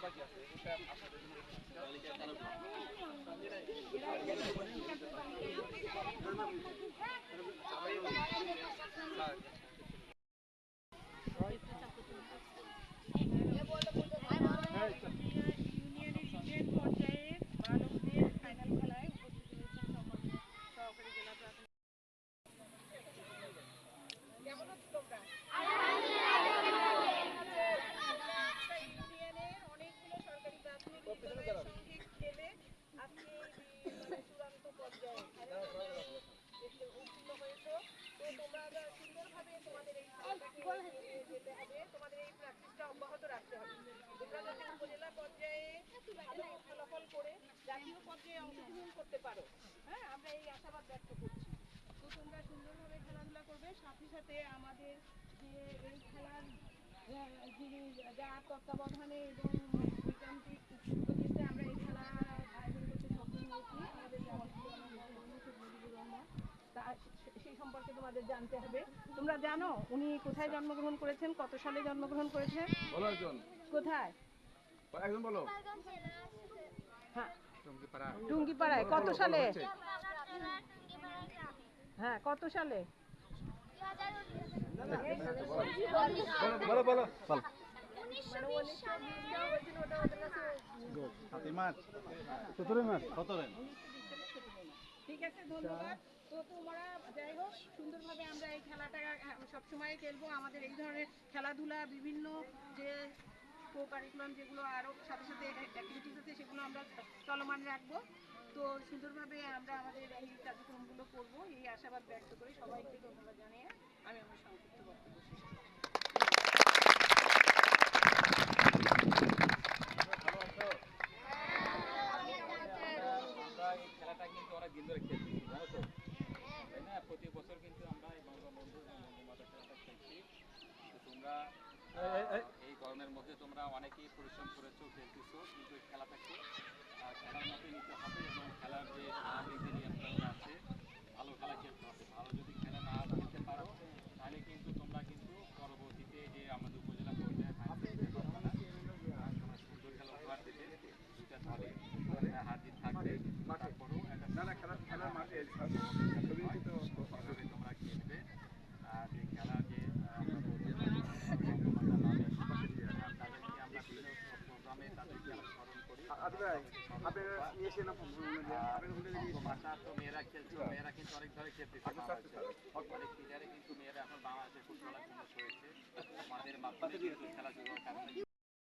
জাতীয় পর্যায়ে অংশগ্রহণ করতে পারো। হ্যাঁ, আমরা এই আশাবাদ ব্যক্ত করছি। তো তোমরা সুন্দরভাবে খেলাধুলা করবে, সাথে সাথে আমাদের যে এই খেলার যিনি যার তত্ত্বাবধানে এবং ঐকান্তিক প্রচেষ্টায় আমরা এই খেলা আয়োজন করতে সক্ষম হয়েছি, আমাদের মুজিবুর রহমান, তা সেই সম্পর্কে তোমাদের জানতে হবে। তোমরা জানো উনি কোথায় জন্মগ্রহণ করেছেন, কত সালে জন্মগ্রহণ করেছেন? কোথায়? বলো। হ্যাঁ, টুঙ্গিপাড়ায়। কত সালে? হ্যাঁ, কত সালে? ঠিক আছে, ধন্যবাদ। তো তোমরা যাই হোক, সুন্দরভাবে আমরা এই খেলাটা সবসময় খেলবো। আমাদের এই ধরনের খেলাধুলা বিভিন্ন যে কারিকুলাম যেগুলো আরও সাথে সাথে অ্যাক্টিভিটিস আছে সেগুলো আমরা চলমান রাখবো। তো সুন্দরভাবে আমরা আমাদের এই কার্যক্রমগুলো করবো, এই আশাবাদ ব্যক্ত করে সবাইকে ধন্যবাদ জানিয়ে আমি আমার সংক্ষিপ্ত বক্তব্য শেষ করছি। খেলাটা কিন্তু অনেক দিন ধরে খেলছি, জানো তো, তাই না? প্রতি বছর কিন্তু আমরা এই বঙ্গবন্ধু খেলাটা খেলছি। তোমরা এই গরমের মধ্যে তোমরা অনেকেই পরিশ্রম করেছো, খেলতেছো, কিন্তু এই খেলাটাকে খেলার মধ্যে নিতে হবে এবং খেলার যে স্বাভাবিক যে নিয়মকানুন আছে, ভালো খেলা খেলতে হবে। ভালো যদি খেলা না খেলতে পারো তাহলে কিন্তু তোমরা কিন্তু পরবর্তীতে যে আমাদের উপজেলা পর্যায়ে ফাইনাল খেলতে পারবে না। তোমরা সুন্দর খেলা উপহার দেবে, দুইটা দলে হার জিত থাকবে, তারপরেও একটা খেলার মাঠে এভাবে তোমরা খেলবে। যে খেলা যে আমরা তাদেরকে আমরা বিভিন্ন প্রোগ্রামে তাদেরকে আমরা স্মরণ করি। ভাষা তো মেয়েরা খেলছে, মেয়েরা কিন্তু অনেক ধরে খেলতেছে, অনেক প্লেয়ারে কিন্তু মেয়েরা এখন বাংলাদেশের ফুটবলার ফেমাস হয়েছে আমাদের মাধ্যমে কিন্তু খেলাধুলার কারণে।